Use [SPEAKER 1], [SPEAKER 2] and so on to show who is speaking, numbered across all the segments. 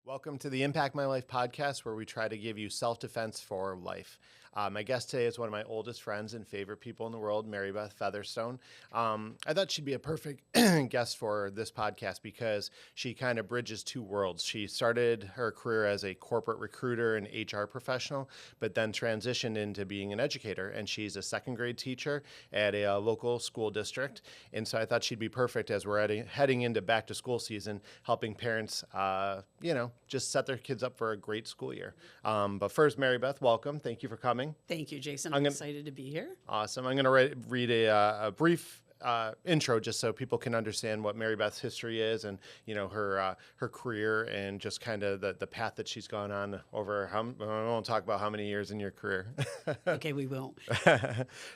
[SPEAKER 1] Welcome to the Impact My Life podcast, where we try to give you self-defense for life. My guest today is one of my oldest friends and favorite people in the world, Mary Beth Featherstone. I thought she'd be a perfect guest for this podcast because she kind of bridges two worlds. She started her career as a corporate recruiter and HR professional, but then transitioned into being an educator, and she's a second grade teacher at a local school district. And so I thought she'd be perfect as we're heading into back to school season, helping parents, just set their kids up for a great school year. But first, Mary Beth, welcome. Thank you for coming.
[SPEAKER 2] Thank you, Jason. I'm excited to be here.
[SPEAKER 1] Awesome. I'm going to read a brief intro just so people can understand what Mary Beth's history is and, her career and just kind of the path that she's gone on over. I won't talk about how many years in your career.
[SPEAKER 2] Okay, we won't.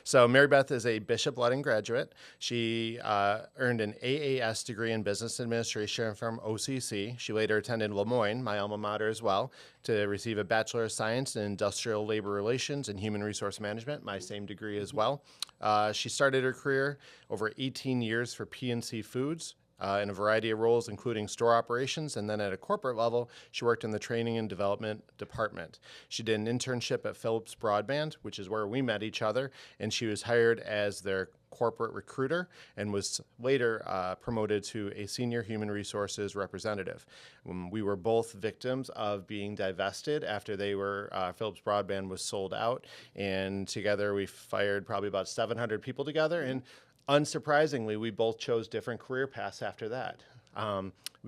[SPEAKER 1] So Mary Beth is a Bishop Ludding graduate. She earned an AAS degree in business administration from OCC. She later attended Lemoyne, my alma mater as well, to receive a Bachelor of Science in Industrial Labor Relations and Human Resource Management, my same degree as well. She started her career over 18 years for PNC Foods in a variety of roles, including store operations, and then at a corporate level, she worked in the training and development department. She did an internship at Philips Broadband, which is where we met each other, and she was hired as their corporate recruiter and was later promoted to a senior human resources representative. We were both victims of being divested after Philips Broadband was sold out, and together we fired probably about 700 people together, and unsurprisingly, we both chose different career paths after that.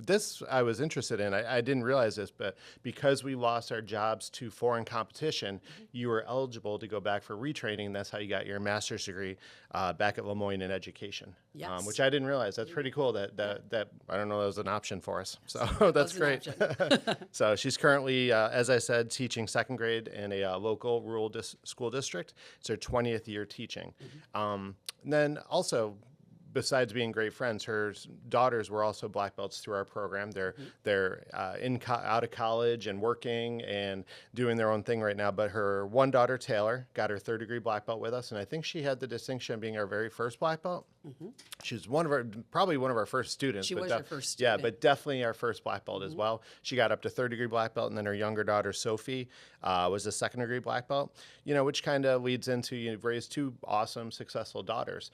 [SPEAKER 1] This I was interested in. I didn't realize this, but because we lost our jobs to foreign competition, you were eligible to go back for retraining. That's how you got your master's degree back at Lemoyne in education,
[SPEAKER 2] Yes.
[SPEAKER 1] Which I didn't realize. That's pretty cool that I don't know, that was an option for us. So that's great. So she's currently, as I said, teaching second grade in a local rural school district. It's her 20th year teaching. And then also, besides being great friends, her daughters were also black belts through our program. They're out of college and working and doing their own thing right now. But her one daughter, Taylor, got her third degree black belt with us, and I think she had the distinction of being our very first black belt. She was probably one of our first students.
[SPEAKER 2] She was our first student.
[SPEAKER 1] Yeah, but definitely our first black belt as well. She got up to third degree black belt, and then her younger daughter, Sophie, was a second degree black belt, which kind of leads into you've raised two awesome, successful daughters.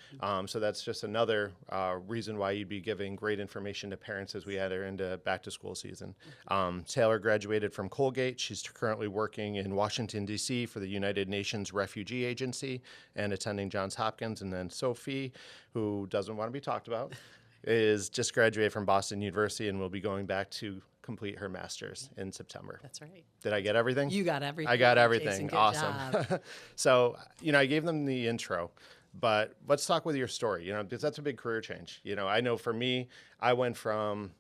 [SPEAKER 1] So that's just another reason why you'd be giving great information to parents as we enter into back to school season. Taylor graduated from Colgate. She's currently working in Washington, D.C. for the United Nations Refugee Agency and attending Johns Hopkins. And then Sophie, who doesn't want to be talked about, is just graduated from Boston University and will be going back to complete her master's in September.
[SPEAKER 2] That's right.
[SPEAKER 1] Did I get everything?
[SPEAKER 2] You got everything.
[SPEAKER 1] I got everything.
[SPEAKER 2] Jason, good
[SPEAKER 1] Awesome.
[SPEAKER 2] job.
[SPEAKER 1] So, I gave them the intro, but let's talk with your story, because that's a big career change. I know for me, I went from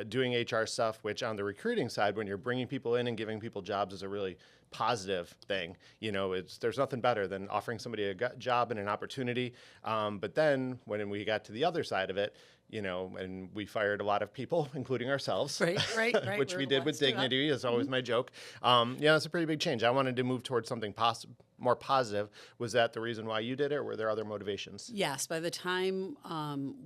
[SPEAKER 1] doing HR stuff, which on the recruiting side, when you're bringing people in and giving people jobs is a really positive thing. There's nothing better than offering somebody a job and an opportunity. But then when we got to the other side of it, and we fired a lot of people, including ourselves,
[SPEAKER 2] Right.
[SPEAKER 1] which we did with dignity, is always my joke. It's a pretty big change. I wanted to move towards something more positive. Was that the reason why you did it, or were there other motivations?
[SPEAKER 2] Yes. By the time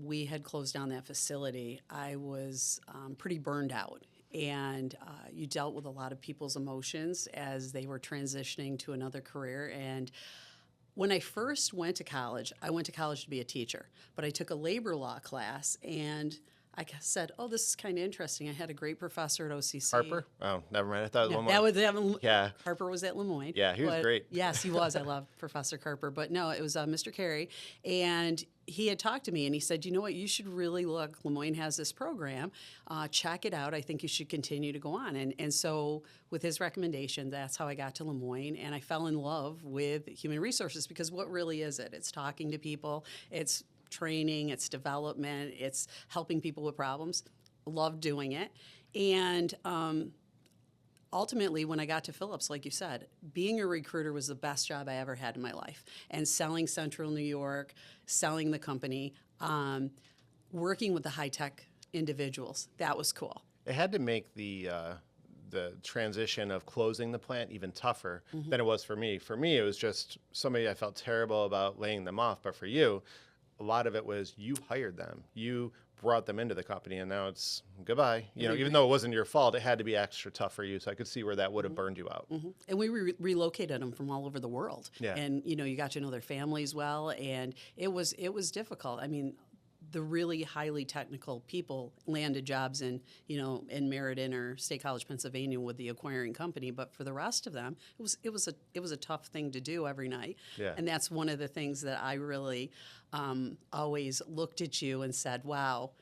[SPEAKER 2] we had closed down that facility, I was pretty burned out. And you dealt with a lot of people's emotions as they were transitioning to another career. And when I first went to college, I went to college to be a teacher, but I took a labor law class, and I said, "Oh, this is kind of interesting." I had a great professor at OCC.
[SPEAKER 1] Harper? Oh, never mind. I thought it was
[SPEAKER 2] That
[SPEAKER 1] Lemoyne.
[SPEAKER 2] was
[SPEAKER 1] Yeah.
[SPEAKER 2] Harper was at Lemoyne.
[SPEAKER 1] Yeah, he was great.
[SPEAKER 2] Yes, he was. I love Professor Carper. But no, it was Mr. Carey. And he had talked to me, and he said, "You know what? You should really look. Lemoyne has this program. Check it out. I think you should continue to go on." And so with his recommendation, that's how I got to Lemoyne. And I fell in love with human resources, because what really is it? It's talking to people. It's training, it's development, it's helping people with problems. Love doing it. And ultimately, when I got to Philips, like you said, being a recruiter was the best job I ever had in my life. And selling Central New York, selling the company, working with the high-tech individuals, that was cool.
[SPEAKER 1] It had to make the transition of closing the plant even tougher than it was for me. For me, it was just somebody I felt terrible about laying them off. But for you, a lot of it was you hired them. You brought them into the company, and now it's goodbye. You know, even though it wasn't your fault, it had to be extra tough for you. So I could see where that would have burned you out.
[SPEAKER 2] And we relocated them from all over the world.
[SPEAKER 1] Yeah.
[SPEAKER 2] And, you know, you got to know their families well, and it was difficult. I mean, the really highly technical people landed jobs in, you know, in Meriden or State College, Pennsylvania with the acquiring company. But for the rest of them, it was a tough thing to do every night.
[SPEAKER 1] Yeah.
[SPEAKER 2] And that's one of the things that I really always looked at you and said, wow,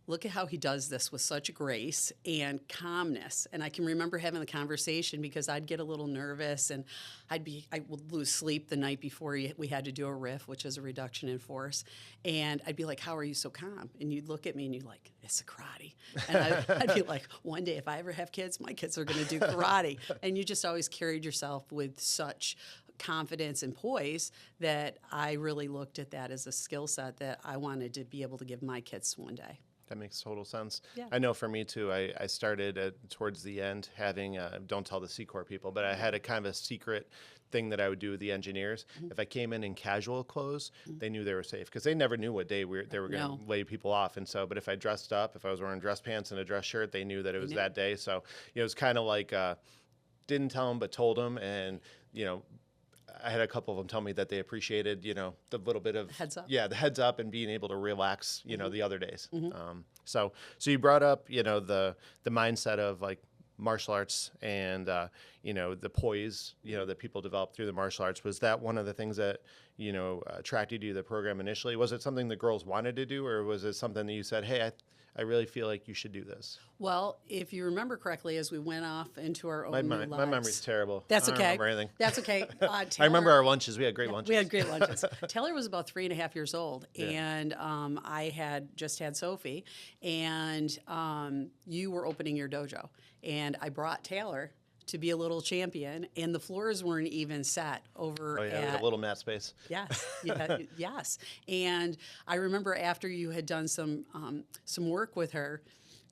[SPEAKER 2] look at how he does this with such grace and calmness. And I can remember having the conversation because I'd get a little nervous and I would lose sleep the night before we had to do a RIF, which is a reduction in force. And I'd be like, how are you so calm? And you'd look at me and you'd like, it's a karate. And I'd be like, one day if I ever have kids, my kids are going to do karate. And you just always carried yourself with such confidence and poise that I really looked at that as a skill set that I wanted to be able to give my kids one day.
[SPEAKER 1] That makes total sense.
[SPEAKER 2] Yeah.
[SPEAKER 1] I know for me too, I started towards the end having, don't tell the C Corps people, but I had a kind of a secret thing that I would do with the engineers. If I came in casual clothes, they knew they were safe because they never knew what day they were going to lay people off. And so, but if I dressed up, if I was wearing dress pants and a dress shirt, they knew that it was that day. So, you know, it was kind of like, didn't tell them, but told them. And, you know, I had a couple of them tell me that they appreciated, you know, the little bit of
[SPEAKER 2] heads up.
[SPEAKER 1] Yeah, the heads up and being able to relax, you know, the other days. So you brought up, you know, the mindset of like martial arts and you know, the poise, you know, that people develop through the martial arts. Was that one of the things that, you know, attracted you to the program initially? Was it something the girls wanted to do, or was it something that you said, hey, I really feel like you should do this?
[SPEAKER 2] Well, if you remember correctly, as we went off into our own new lives.
[SPEAKER 1] My memory's terrible.
[SPEAKER 2] That's
[SPEAKER 1] I don't
[SPEAKER 2] okay.
[SPEAKER 1] remember anything.
[SPEAKER 2] That's okay.
[SPEAKER 1] I remember our lunches. We had great lunches.
[SPEAKER 2] We had great lunches. Taylor was about 3.5 years old, and I had just had Sophie, and you were opening your dojo, and I brought Taylor to be a little champion, and the floors weren't even set over
[SPEAKER 1] a little mat space.
[SPEAKER 2] Yes, yes. And I remember after you had done some work with her,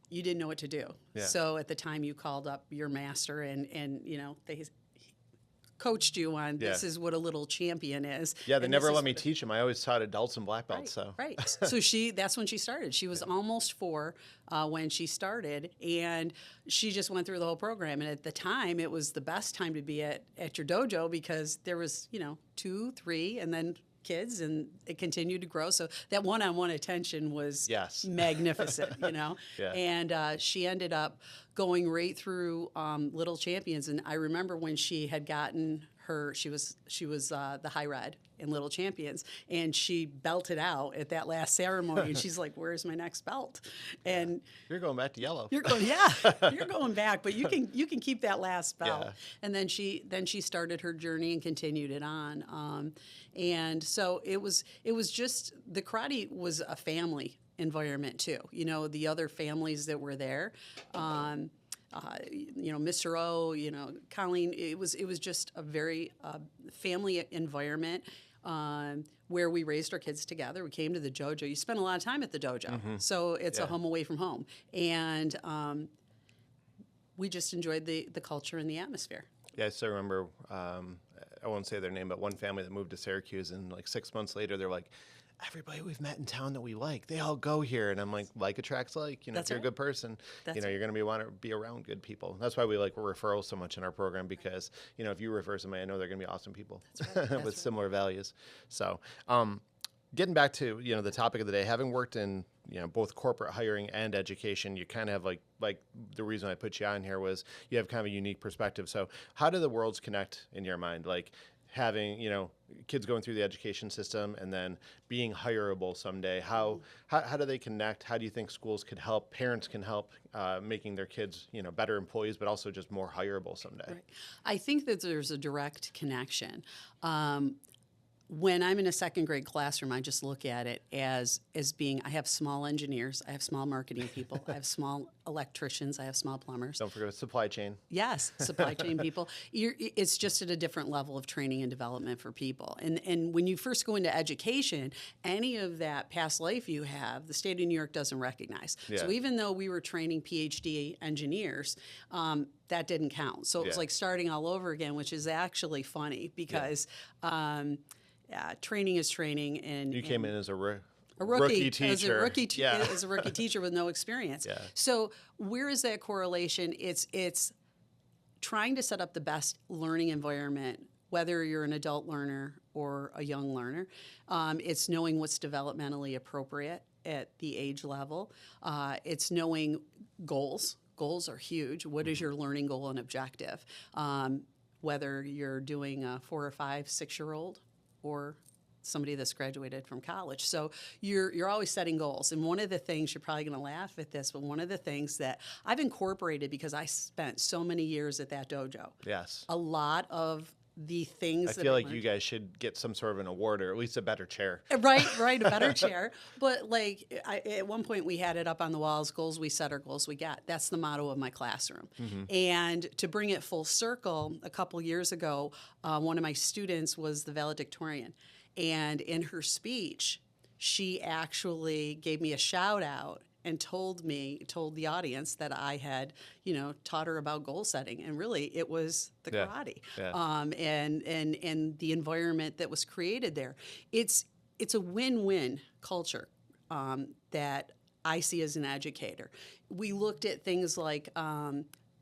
[SPEAKER 2] you didn't know what to do.
[SPEAKER 1] Yeah.
[SPEAKER 2] So at the time, you called up your master, and you know they coached you on this is what a little champion is.
[SPEAKER 1] Yeah, they never let me teach them. I always taught adults and black belts.
[SPEAKER 2] Right. So that's when she started. She was almost 4 when she started, and she just went through the whole program. And at the time, it was the best time to be at your dojo because there was, you know, 2, 3, and then kids, and it continued to grow. So that one-on-one attention was magnificent, you know. And she ended up going right through Little Champions. And I remember when she had gotten she was the high red in Little Champions, and she belted out at that last ceremony. And she's like, "Where's my next belt?" And
[SPEAKER 1] you're going back to yellow.
[SPEAKER 2] You're going back, but you can keep that last belt. And then she started her journey and continued it on. And so it was just, the karate was a family environment too. You know, the other families that were there. You know, Mr. O, you know, Colleen, it was just a very family environment where we raised our kids together. We came to the dojo. You spend a lot of time at the dojo, so it's a home away from home. And we just enjoyed the culture and the atmosphere.
[SPEAKER 1] Yeah, I still remember, I won't say their name, but one family that moved to Syracuse, and like 6 months later, they're like, everybody we've met in town that we like, they all go here. And I'm like attracts like. You know, if you're a good person, you know, you're going to want to be around good people. That's why we like referrals so much in our program, because, you know, if you refer somebody, I know they're going to be awesome people with similar values. So getting back to, you know, the topic of the day, having worked in, you know, both corporate hiring and education, you kind of have like the reason I put you on here was you have kind of a unique perspective. So how do the worlds connect in your mind? Like having, you know, kids going through the education system and then being hireable someday. How do they connect? How do you think schools could help, parents can help making their kids, you know, better employees, but also just more hireable someday?
[SPEAKER 2] Right. I think that there's a direct connection. When I'm in a second grade classroom, I just look at it as being, I have small engineers, I have small marketing people, I have small electricians, I have small plumbers.
[SPEAKER 1] Don't forget supply chain.
[SPEAKER 2] Yes, supply chain people. It's just at a different level of training and development for people. And when you first go into education, any of that past life you have, the state of New York doesn't recognize. So even though we were training PhD engineers, that didn't count. So it was like starting all over again, which is actually funny because training is training. And
[SPEAKER 1] you came in as a
[SPEAKER 2] A rookie
[SPEAKER 1] teacher.
[SPEAKER 2] As a rookie teacher with no experience.
[SPEAKER 1] Yeah.
[SPEAKER 2] So where is that correlation? It's trying to set up the best learning environment, whether you're an adult learner or a young learner. It's knowing what's developmentally appropriate at the age level. It's knowing goals. Goals are huge. What is your learning goal and objective? Whether you're doing a 4 or 5, 6-year-old or somebody that's graduated from college. So you're always setting goals. And one of the things, you're probably going to laugh at this, but one of the things that I've incorporated because I spent so many years at that dojo.
[SPEAKER 1] Yes.
[SPEAKER 2] A lot of the things
[SPEAKER 1] I feel like you guys should get some sort of an award or at least a better chair.
[SPEAKER 2] Right, a better chair. But like at one point we had it up on the walls, goals we set are goals we got. That's the motto of my classroom. And to bring it full circle, a couple years ago, one of my students was the valedictorian. And in her speech, she actually gave me a shout out and told the audience that I had, taught her about goal setting. And really, it was the karate and the environment that was created there. It's a win-win culture that I see as an educator. We looked at things like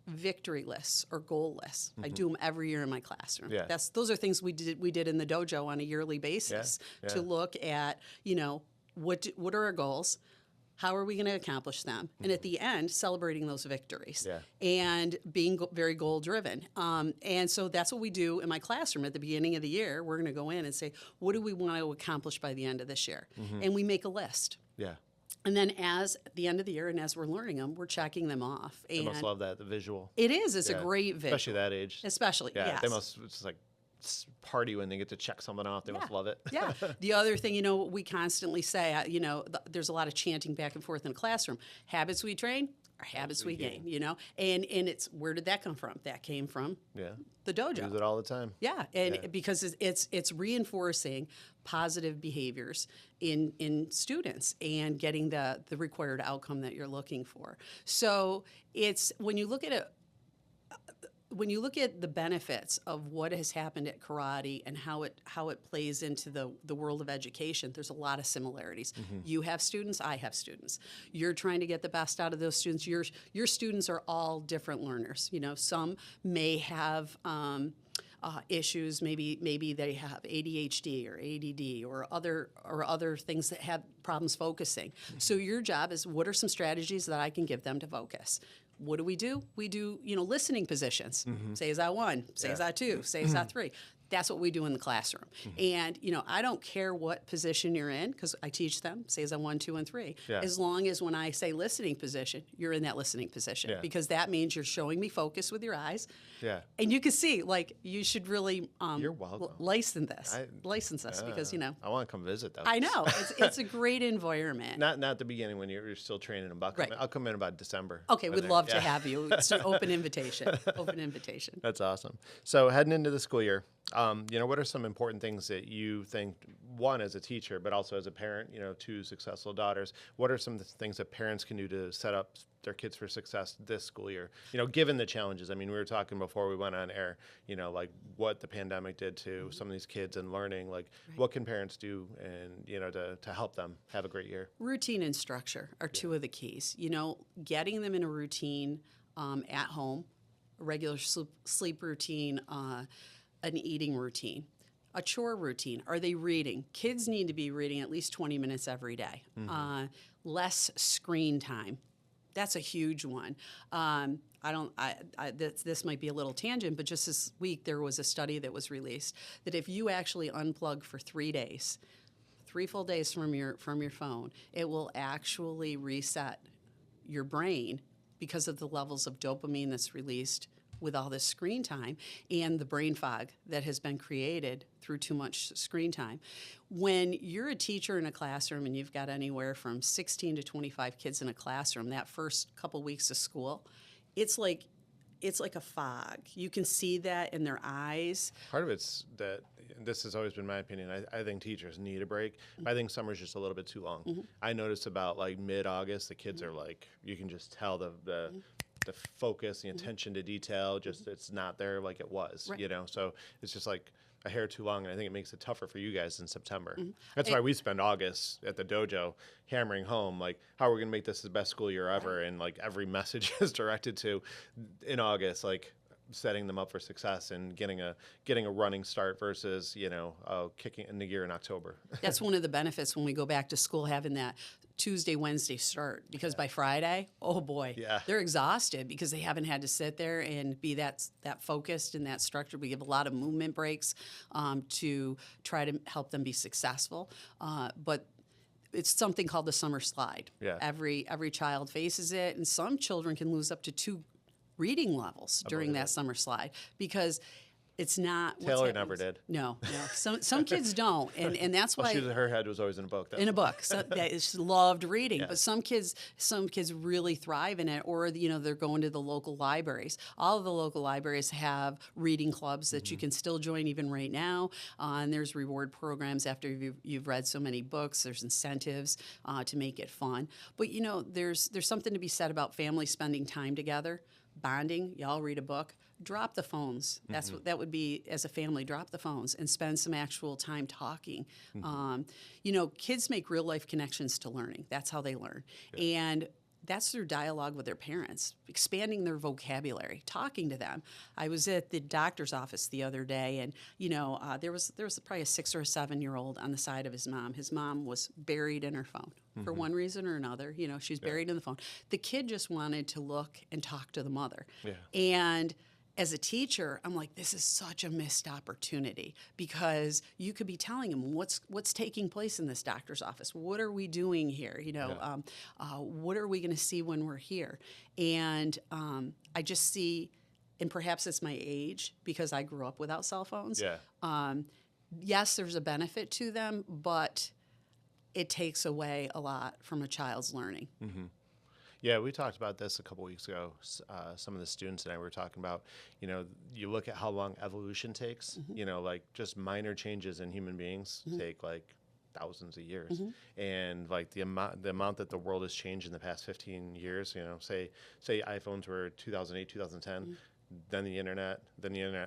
[SPEAKER 2] victory lists or goal lists. I do them every year in my classroom.
[SPEAKER 1] Yeah.
[SPEAKER 2] Those are things we did in the dojo on a yearly basis to look at, what are our goals? How are we going to accomplish them? And at the end, celebrating those victories and being very goal driven. And so that's what we do in my classroom at the beginning of the year. We're going to go in and say, what do we want to accomplish by the end of this year? And we make a list.
[SPEAKER 1] Yeah.
[SPEAKER 2] And then at the end of the year and as we're learning them, we're checking them off.
[SPEAKER 1] They must love that, the visual.
[SPEAKER 2] It is. It's a great visual.
[SPEAKER 1] Especially that age.
[SPEAKER 2] Especially,
[SPEAKER 1] yeah.
[SPEAKER 2] yes.
[SPEAKER 1] They must, it's like party when they get to check something off. They must love it.
[SPEAKER 2] Yeah. The other thing, we constantly say, there's a lot of chanting back and forth in the classroom. Habits we train are habits we gain, And it's, where did that come from? That came from the dojo.
[SPEAKER 1] Use it all the time.
[SPEAKER 2] Yeah, and because it's reinforcing positive behaviors in students and getting the required outcome that you're looking for. So it's when you look at the benefits of what has happened at karate and how it plays into the world of education, there's a lot of similarities. You have students, I have students. You're trying to get the best out of those students. Your students are all different learners. Some may have issues. Maybe they have ADHD or ADD or other things that have problems focusing. So your job is, what are some strategies that I can give them to focus? What do? We do, listening positions. Say as I 1, say as I 2, say as I 3. That's what we do in the classroom. And, I don't care what position you're in because I teach them, say as I 1, 2, and 3. As long as when I say listening position, you're in that listening position because that means you're showing me focus with your eyes. Yeah. And you can see, you should really
[SPEAKER 1] you're welcome.
[SPEAKER 2] license this because,
[SPEAKER 1] I want to come visit, though.
[SPEAKER 2] I know. It's a great environment.
[SPEAKER 1] Not at the beginning when you're still training them. I'll come in about December.
[SPEAKER 2] Okay, we'd love to have you. It's an open invitation.
[SPEAKER 1] That's awesome. So heading into the school year, what are some important things that you think, one, as a teacher, but also as a parent, 2 successful daughters, what are some things that parents can do to set up their kids for success this school year? Given the challenges. I mean, we were talking before we went on air, like what the pandemic did to some of these kids and learning, what can parents do and, to help them have a great year? Routine
[SPEAKER 2] and structure are 2 of the keys. Getting them in a routine at home, a regular sleep routine, an eating routine, a chore routine. Are they reading? Kids need to be reading at least 20 minutes every day. Less screen time. That's a huge one. This might be a little tangent, but just this week there was a study that was released that if you actually unplug for 3 days, 3 full days from your phone, it will actually reset your brain because of the levels of dopamine that's released with all this screen time and the brain fog that has been created through too much screen time. When you're a teacher in a classroom and you've got anywhere from 16 to 25 kids in a classroom, that first couple weeks of school, it's like a fog. You can see that in their eyes.
[SPEAKER 1] Part of it's that, this has always been my opinion, I think teachers need a break. I think summer's just a little bit too long. I noticed about mid-August, the kids are you can just tell the focus, the attention to detail, just it's not there like it was, So it's just a hair too long, and I think it makes it tougher for you guys in September. That's why we spend August at the dojo hammering home, like, how are we going to make this the best school year ever? And like every message is directed to in August, like setting them up for success and getting a running start versus kicking in the gear in October.
[SPEAKER 2] That's one of the benefits when we go back to school, having that Tuesday, Wednesday start, because by Friday, oh boy, they're exhausted because they haven't had to sit there and be that focused and that structured. We give a lot of movement breaks to try to help them be successful, but it's something called the summer slide.
[SPEAKER 1] Yeah.
[SPEAKER 2] Every child faces it, and some children can lose up to 2 reading levels during that summer slide because it's not.
[SPEAKER 1] Taylor never did.
[SPEAKER 2] No. Some kids don't, and that's why
[SPEAKER 1] her head was always in a book.
[SPEAKER 2] In a book, so she loved reading. But some kids really thrive in it, or they're going to the local libraries. All of the local libraries have reading clubs that you can still join even right now, and there's reward programs after you've read so many books. There's incentives to make it fun. But there's something to be said about families spending time together. Bonding, y'all read a book, drop the phones. That's what that would be as a family. Drop the phones and spend some actual time talking. Kids make real life connections to learning. That's how they learn, and that's through dialogue with their parents, expanding their vocabulary, talking to them. I was at the doctor's office the other day, and there was probably a 6 or a 7-year-old on the side of his mom. His mom was buried in her phone for one reason or another. She's buried in the phone. The kid just wanted to look and talk to the mother, and as a teacher, I'm like, this is such a missed opportunity because you could be telling them what's taking place in this doctor's office. What are we doing here? What are we going to see when we're here? And I just see, and perhaps it's my age because I grew up without cell phones. Yes, there's a benefit to them, but it takes away a lot from a child's learning.
[SPEAKER 1] Yeah, we talked about this a couple weeks ago. Some of the students and I were talking about, you look at how long evolution takes, like just minor changes in human beings take like thousands of years. And like the amount that the world has changed in the past 15 years, say iPhones were 2008, 2010, then the internet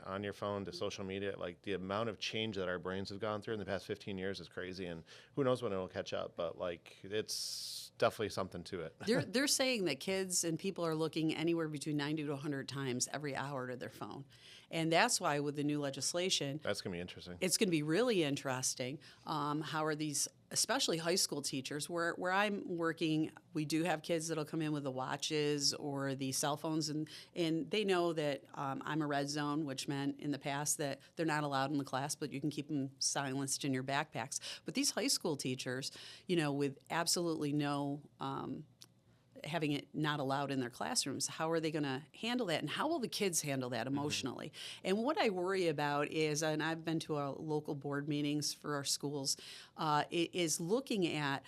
[SPEAKER 1] on your phone to social media, like the amount of change that our brains have gone through in the past 15 years is crazy. And who knows when it'll catch up, but like it's definitely something to it.
[SPEAKER 2] They're saying that kids and people are looking anywhere between 90 to 100 times every hour to their phone. And that's why with the new legislation,
[SPEAKER 1] that's going to be interesting.
[SPEAKER 2] It's going to be really interesting. How are these, especially high school teachers, where I'm working, we do have kids that'll come in with the watches or the cell phones, and they know that I'm a red zone, which meant in the past that they're not allowed in the class, but you can keep them silenced in your backpacks. But these high school teachers, with absolutely no having it not allowed in their classrooms, how are they going to handle that, and how will the kids handle that emotionally? And what I worry about is, and I've been to our local board meetings for our schools, is looking at,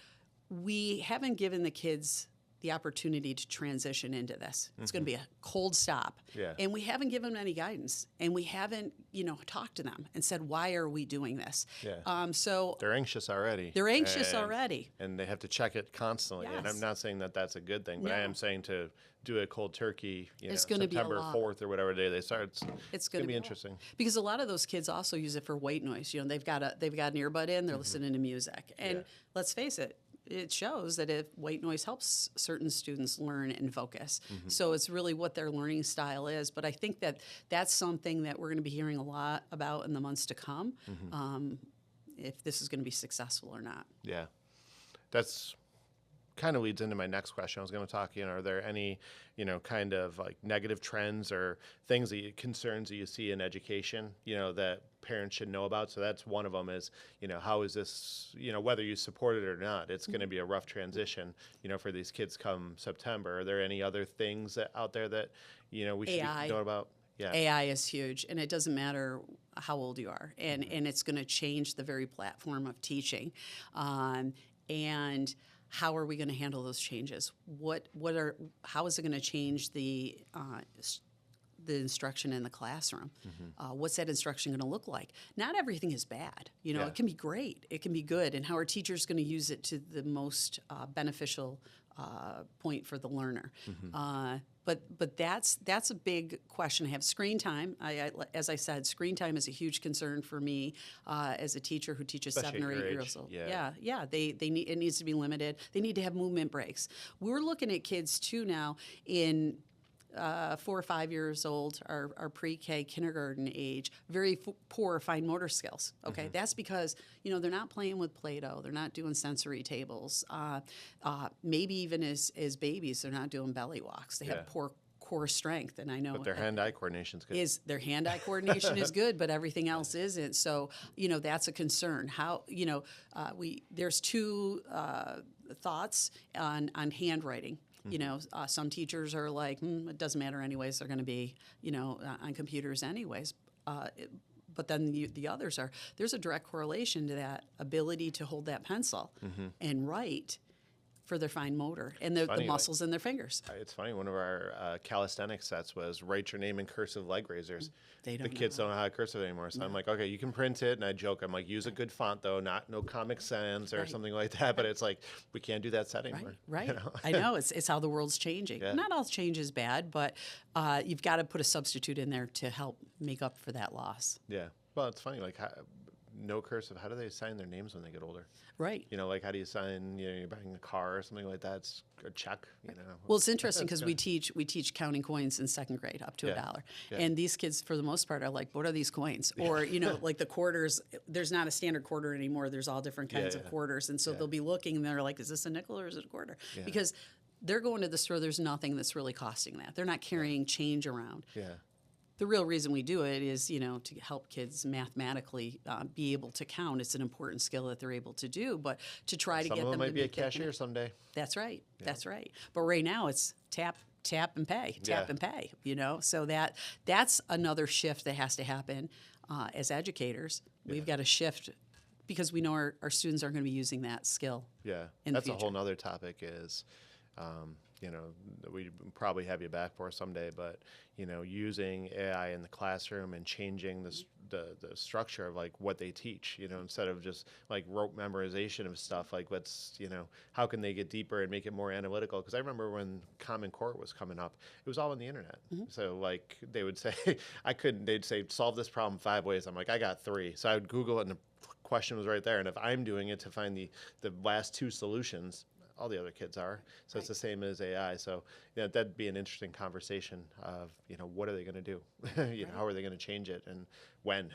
[SPEAKER 2] we haven't given the kids the opportunity to transition into this. It's going to be a cold stop. And we haven't given them any guidance, and we haven't, talked to them and said, why are we doing this? So
[SPEAKER 1] they're anxious already. And they have to check it constantly. And I'm not saying that that's a good thing, but I am saying to do a cold turkey, September 4th or whatever day they start. It's going to be interesting.
[SPEAKER 2] Because a lot of those kids also use it for white noise. They've got an earbud in, they're listening to music. And let's face it, it shows that if white noise helps certain students learn and focus. So it's really what their learning style is. But I think that that's something that we're going to be hearing a lot about in the months to come, if this is going to be successful or not.
[SPEAKER 1] Yeah. That's kind of leads into my next question. I was going to talk, are there any, kind of like negative trends or things concerns that you see in education, that parents should know about? So that's one of them is, how is this, whether you support it or not, it's going to be a rough transition, for these kids come September. Are there any other things out there that, we should know about? Yeah.
[SPEAKER 2] AI is huge, and it doesn't matter how old you are, and it's going to change the very platform of teaching. And how are we going to handle those changes? How is it going to change the instruction in the classroom? What's that instruction going to look like? Not everything is bad. It can be great. It can be good. And how are teachers going to use it to the most beneficial point for the learner. But that's a big question. I have screen time. As I said, screen time is a huge concern for me as a teacher who teaches
[SPEAKER 1] Especially
[SPEAKER 2] 7 or
[SPEAKER 1] at your
[SPEAKER 2] 8
[SPEAKER 1] age.
[SPEAKER 2] years old.
[SPEAKER 1] Yeah.
[SPEAKER 2] They need, it needs to be limited. They need to have movement breaks. We're looking at kids too now in 4 or 5 years old, are pre-K, kindergarten age, very poor fine motor skills. Okay, that's because they're not playing with Play-Doh, they're not doing sensory tables. Maybe even as babies, they're not doing belly walks. They have poor core strength, and I know
[SPEAKER 1] But their hand-eye coordination's good.
[SPEAKER 2] their hand-eye coordination is good, but everything else isn't. So that's a concern. How there's two thoughts on handwriting. Some teachers are like, it doesn't matter anyways. They're going to be, on computers anyways. But then the others are. There's a direct correlation to that ability to hold that pencil and write for their fine motor and the muscles in their fingers.
[SPEAKER 1] It's funny. One of our calisthenics sets was write your name in cursive leg raisers.
[SPEAKER 2] The
[SPEAKER 1] kids don't know how to cursive anymore. So I'm like, okay, you can print it. And I joke, I'm like, use a good font though, no Comic Sans or something like that. But it's like, we can't do that set anymore.
[SPEAKER 2] Right. I know. It's how the world's changing.
[SPEAKER 1] Yeah.
[SPEAKER 2] Not all change is bad, but you've got to put a substitute in there to help make up for that loss.
[SPEAKER 1] Yeah. Well, it's funny. Like, no cursive. How do they sign their names when they get older?
[SPEAKER 2] Right.
[SPEAKER 1] Like how do you sign? You're buying a car or something like that. It's a check.
[SPEAKER 2] Well, it's interesting because we teach counting coins in second grade up to $1, and these kids for the most part are like, what are these coins? Or like the quarters. There's not a standard quarter anymore. There's all different kinds of quarters, and so they'll be looking and they're like, is this a nickel or is it a quarter?
[SPEAKER 1] Yeah.
[SPEAKER 2] Because they're going to the store. There's nothing that's really costing that. They're not carrying change around.
[SPEAKER 1] Yeah.
[SPEAKER 2] The real reason we do it is, to help kids mathematically be able to count. It's an important skill that they're able to do, but to try to
[SPEAKER 1] Some
[SPEAKER 2] get
[SPEAKER 1] of
[SPEAKER 2] them
[SPEAKER 1] them
[SPEAKER 2] to
[SPEAKER 1] might be a
[SPEAKER 2] make that
[SPEAKER 1] cashier someday.
[SPEAKER 2] That's right. Yeah. That's right. But right now it's tap and pay, and pay. So that's another shift that has to happen as educators. We've got to shift because we know our students aren't going to be using that skill.
[SPEAKER 1] Yeah,
[SPEAKER 2] in
[SPEAKER 1] that's
[SPEAKER 2] the
[SPEAKER 1] a
[SPEAKER 2] future.
[SPEAKER 1] whole nother topic. Is we probably have you back for someday, but using AI in the classroom and changing the structure of like what they teach, instead of just like rote memorization of stuff, like how can they get deeper and make it more analytical? Because I remember when Common Core was coming up, it was all on the internet. So like they would say, they'd say, solve this problem 5 ways. I'm like, I got 3. So I would Google it and the question was right there. And if I'm doing it to find the last 2 solutions, all the other kids are. So it's the same as AI. So that'd be an interesting conversation of, what are they going to do? How are they going to change it and when?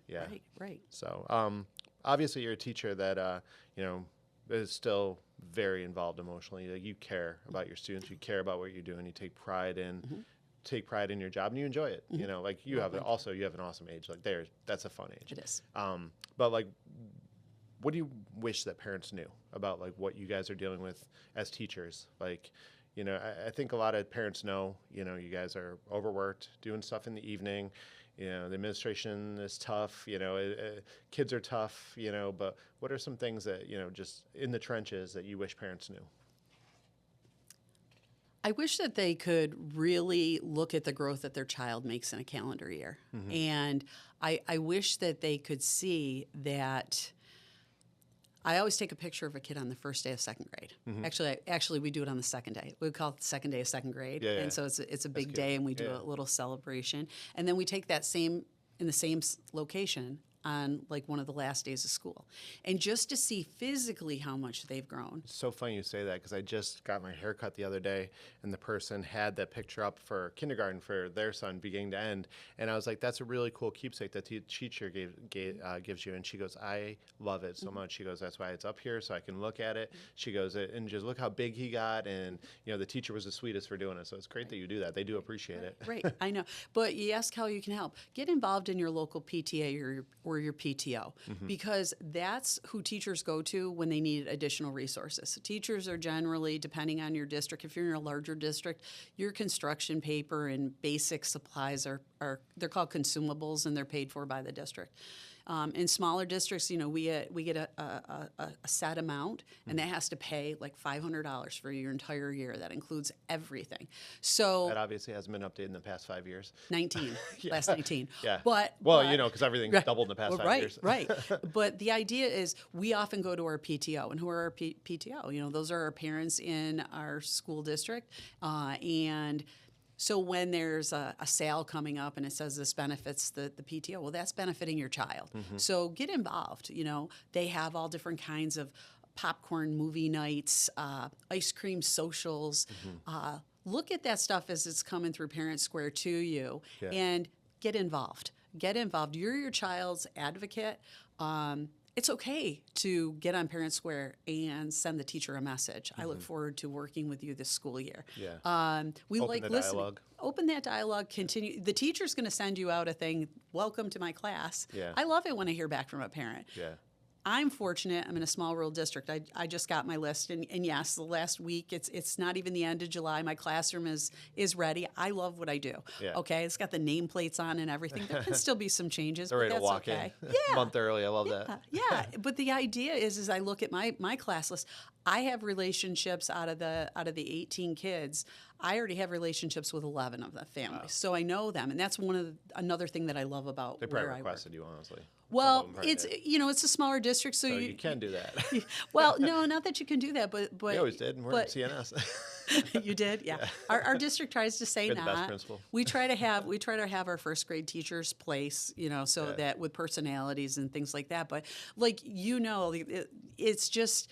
[SPEAKER 1] Yeah.
[SPEAKER 2] Right.
[SPEAKER 1] So obviously you're a teacher that, is still very involved emotionally. Like you care about your students. You care about what you're doing. You take pride in your job and you enjoy it. Like you have an awesome age. Like that's a fun age.
[SPEAKER 2] It is.
[SPEAKER 1] But like, what do you wish that parents knew about like what you guys are dealing with as teachers? Like, I think a lot of parents know, you guys are overworked, doing stuff in the evening. The administration is tough. Kids are tough. But what are some things that just in the trenches that you wish parents knew?
[SPEAKER 2] I wish that they could really look at the growth that their child makes in a calendar year, and I wish that they could see that. I always take a picture of a kid on the first day of second grade. Actually, we do it on the second day. We call it the second day of second grade, and so it's a big day, and we do a little celebration, and then we take that in the same location on like one of the last days of school, and just to see physically how much they've grown.
[SPEAKER 1] It's so funny you say that because I just got my hair cut the other day and the person had that picture up for kindergarten for their son beginning to end, and I was like, that's a really cool keepsake that the teacher gives you, and she goes, I love it so much. She goes, that's why it's up here so I can look at it. She goes, and just look how big he got, and the teacher was the sweetest for doing it, so it's great that you do that. They do appreciate it.
[SPEAKER 2] Right, I know. But you ask how you can help. Get involved in your local PTA or your PTO, because that's who teachers go to when they need additional resources. Teachers are generally, depending on your district, if you're in a larger district, your construction paper and basic supplies are they're called consumables and they're paid for by the district. In smaller districts, we get a set amount, and that has to pay like $500 for your entire year. That includes everything. So
[SPEAKER 1] That obviously hasn't been updated in the past 5 years.
[SPEAKER 2] 19, last 19.
[SPEAKER 1] Yeah.
[SPEAKER 2] But
[SPEAKER 1] because everything's doubled in the past 5 years.
[SPEAKER 2] Right. But the idea is we often go to our PTO, and who are our PTO? Those are our parents in our school district, and so when there's a sale coming up and it says this benefits the PTO, well, that's benefiting your child. So get involved. They have all different kinds of popcorn movie nights, ice cream socials. Look at that stuff as it's coming through Parent Square to you, and get involved. Get involved. You're your child's advocate. It's okay to get on Parent Square and send the teacher a message. I look forward to working with you this school year. We
[SPEAKER 1] Open
[SPEAKER 2] like
[SPEAKER 1] the
[SPEAKER 2] listening.
[SPEAKER 1] dialogue.
[SPEAKER 2] Open that dialogue. Continue. The teacher's going to send you out a thing. Welcome to my class.
[SPEAKER 1] Yeah.
[SPEAKER 2] I love it when I hear back from a parent.
[SPEAKER 1] Yeah.
[SPEAKER 2] I'm fortunate. I'm in a small rural district. I just got my list, and yes, the last week it's not even the end of July. My classroom is ready. I love what I do.
[SPEAKER 1] Yeah.
[SPEAKER 2] Okay, it's got the nameplates on and everything. There can still be some changes,
[SPEAKER 1] They're
[SPEAKER 2] but
[SPEAKER 1] ready to
[SPEAKER 2] that's
[SPEAKER 1] walk
[SPEAKER 2] okay.
[SPEAKER 1] in
[SPEAKER 2] Yeah.
[SPEAKER 1] a month early. I love that.
[SPEAKER 2] Yeah, but the idea is I look at my class list. I have relationships out of the 18 kids. I already have relationships with 11 of the families, so I know them, and that's another thing that I love about
[SPEAKER 1] They
[SPEAKER 2] where
[SPEAKER 1] probably
[SPEAKER 2] I work.
[SPEAKER 1] requested you, honestly.
[SPEAKER 2] Well, it's it's a smaller district, so
[SPEAKER 1] You can do that.
[SPEAKER 2] well, no, not that you can do that, but
[SPEAKER 1] We always did, and we're in
[SPEAKER 2] but-
[SPEAKER 1] CNS.
[SPEAKER 2] You did, yeah. Our district tries to say
[SPEAKER 1] You're the best
[SPEAKER 2] not.
[SPEAKER 1] principal.
[SPEAKER 2] We try to have our first grade teachers place, so that with personalities and things like that. But it's just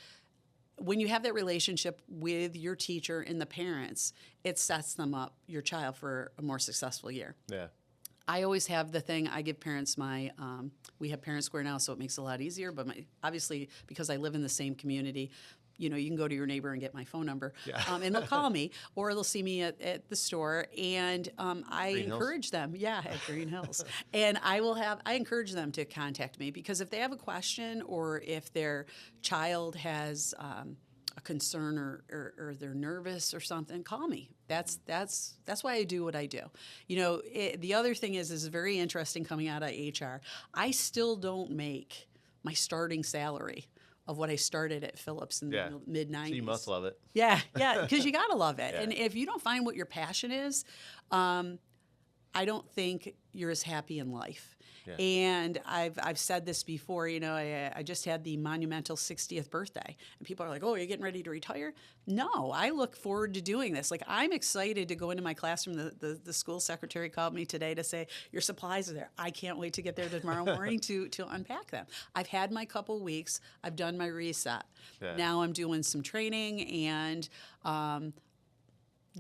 [SPEAKER 2] when you have that relationship with your teacher and the parents, it sets them up, your child, for a more successful year.
[SPEAKER 1] Yeah.
[SPEAKER 2] I always have the thing, I give parents we have Parent Square now, so it makes it a lot easier, but obviously, because I live in the same community, you can go to your neighbor and get my phone number, and they'll call me, or they'll see me at the store, and I encourage them, at Green Hills, and I encourage them to contact me, because if they have a question, or if their child has a concern, or they're nervous or something, call me. That's why I do what I do. The other thing is very interesting coming out of HR. I still don't make my starting salary of what I started at Phillips in the mid-90s.
[SPEAKER 1] So you must love it.
[SPEAKER 2] Yeah, because you got to love it.
[SPEAKER 1] Yeah.
[SPEAKER 2] And if you don't find what your passion is, I don't think you're as happy in life. Yeah. And I've said this before, I just had the monumental 60th birthday, and people are like, "Oh, you're getting ready to retire?" No, I look forward to doing this. Like, I'm excited to go into my classroom. The school secretary called me today to say, "Your supplies are there." I can't wait to get there tomorrow morning to unpack them. I've had my couple weeks. I've done my reset. Yeah. Now I'm doing some training and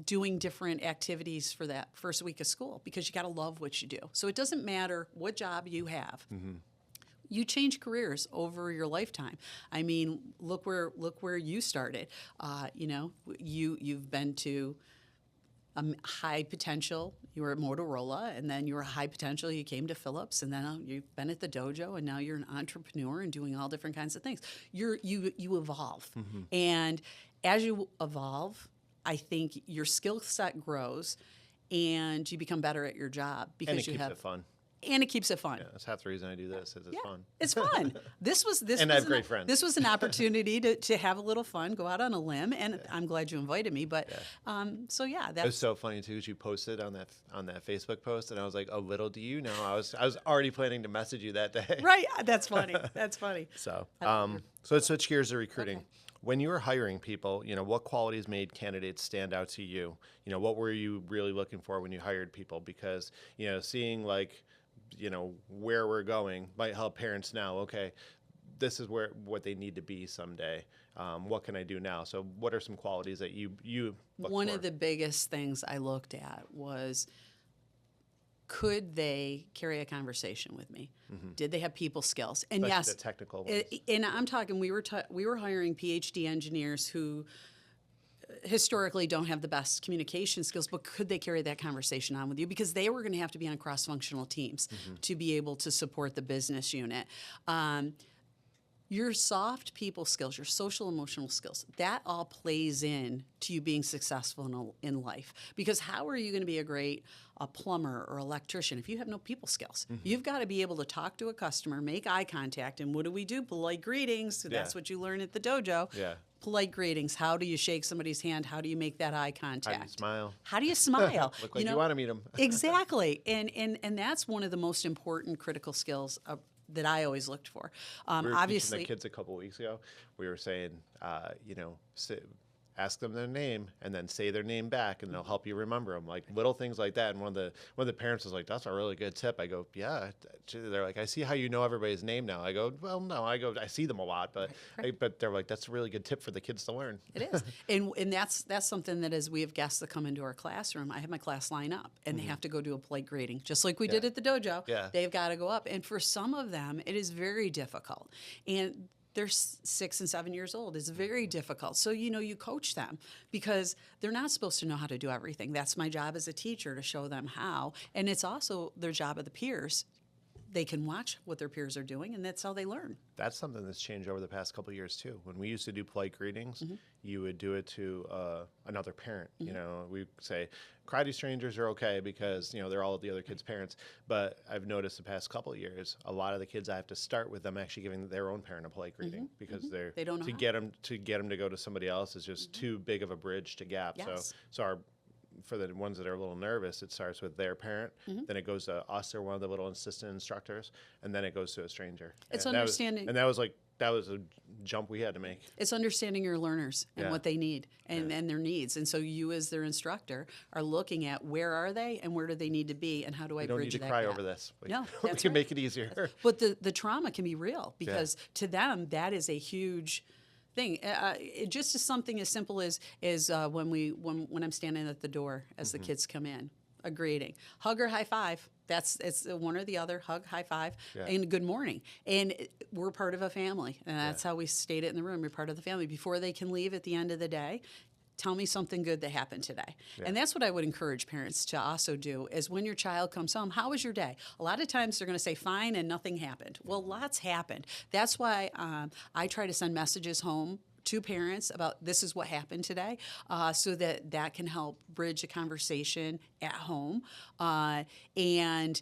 [SPEAKER 2] doing different activities for that first week of school, because you got to love what you do. So it doesn't matter what job you have. You change careers over your lifetime. I mean, look where you started. You've been to high potential. You were at Motorola, and then you were high potential. You came to Phillips, and then you've been at the dojo, and now you're an entrepreneur and doing all different kinds of things. You evolve, and as you evolve, I think your skill set grows, and you become better at your job, because
[SPEAKER 1] and it keeps it fun.
[SPEAKER 2] And it keeps it fun.
[SPEAKER 1] Yeah, that's half the reason I do this. Is it's fun.
[SPEAKER 2] It's fun. This was
[SPEAKER 1] and I have great friends.
[SPEAKER 2] This was an opportunity to have a little fun, go out on a limb, and I'm glad you invited me. But that's
[SPEAKER 1] it was so funny too. You posted on that Facebook post, and I was like, "Oh, little do you know, I was already planning to message you that day."
[SPEAKER 2] Right. That's funny. That's funny.
[SPEAKER 1] So let's switch gears to recruiting. Okay. When you were hiring people, what qualities made candidates stand out to you? What were you really looking for when you hired people? Because, seeing where we're going might help parents now. Okay, this is what they need to be someday. What can I do now? So what are some qualities that you look
[SPEAKER 2] One
[SPEAKER 1] for?
[SPEAKER 2] of the biggest things I looked at was, could they carry a conversation with me? Did they have people skills? And
[SPEAKER 1] especially
[SPEAKER 2] yes,
[SPEAKER 1] the technical ones.
[SPEAKER 2] And I'm talking, we were hiring PhD engineers who historically don't have the best communication skills, but could they carry that conversation on with you? Because they were going to have to be on cross-functional teams to be able to support the business unit. your soft people skills, your social emotional skills, that all plays in to you being successful in life. Because how are you going to be a plumber or electrician if you have no people skills? You've got to be able to talk to a customer, make eye contact, and what do we do? Polite greetings. So that's what you learn at the dojo.
[SPEAKER 1] Yeah.
[SPEAKER 2] Polite greetings. How do you shake somebody's hand? How do you make that eye contact?
[SPEAKER 1] How do you smile?
[SPEAKER 2] How do you smile?
[SPEAKER 1] Look like you want to meet them.
[SPEAKER 2] Exactly. And that's one of the most important critical skills that I always looked for.
[SPEAKER 1] We were
[SPEAKER 2] Obviously,
[SPEAKER 1] teaching the kids a couple weeks ago. We were saying, ask them their name and then say their name back, and they'll help you remember them. Like little things like that. And one of the parents was like, "That's a really good tip." I go, "Yeah." They're like, "I see how you know everybody's name now." I go, "Well, no." I go, "I see them a lot, but but they're like, that's a really good tip for the kids to learn."
[SPEAKER 2] it is, and that's something that as we have guests that come into our classroom, I have my class line up, and they have to go do a polite greeting, just like we did at the dojo.
[SPEAKER 1] Yeah.
[SPEAKER 2] They've got to go up, and for some of them, it is very difficult, and they're 6 and 7 years old. It's very difficult. So, you coach them because they're not supposed to know how to do everything. That's my job as a teacher, to show them how. And it's also their job of the peers. They can watch what their peers are doing, and that's how they learn.
[SPEAKER 1] That's something that's changed over the past couple of years too. When we used to do polite greetings, you would do it to another parent. We'd say, cry to strangers are okay because they're all of the other kids' parents. But I've noticed the past couple of years, a lot of the kids, I have to start with them actually giving their own parent a polite greeting because
[SPEAKER 2] They don't know
[SPEAKER 1] to
[SPEAKER 2] how.
[SPEAKER 1] get them to go to somebody else is just too big of a bridge to gap.
[SPEAKER 2] Yes.
[SPEAKER 1] So for the ones that are a little nervous, it starts with their parent, then it goes to us or one of the little assistant instructors, and then it goes to a stranger.
[SPEAKER 2] It's
[SPEAKER 1] And
[SPEAKER 2] understanding.
[SPEAKER 1] that was a jump we had to make.
[SPEAKER 2] It's understanding your learners and
[SPEAKER 1] Yeah.
[SPEAKER 2] what they need and their needs. And so you, as their instructor, are looking at where are they and where do they need to be and how do I
[SPEAKER 1] We don't
[SPEAKER 2] bridge
[SPEAKER 1] need to
[SPEAKER 2] that
[SPEAKER 1] cry
[SPEAKER 2] gap.
[SPEAKER 1] over this.
[SPEAKER 2] No,
[SPEAKER 1] We
[SPEAKER 2] that's
[SPEAKER 1] can
[SPEAKER 2] right.
[SPEAKER 1] make it easier.
[SPEAKER 2] But the trauma can be real because to them, that is a huge thing. It just is something as simple as when I'm standing at the door as the kids come in, a greeting, hug or high five. It's one or the other, hug, high five, and good morning. And we're part of a family, and that's how we state it in the room. We're part of the family. Before they can leave at the end of the day, tell me something good that happened today. And that's what I would encourage parents to also do is when your child comes home, how was your day? A lot of times they're going to say fine and nothing happened. Well, lots happened. That's why I try to send messages home to parents about this is what happened today so that can help bridge a conversation at home and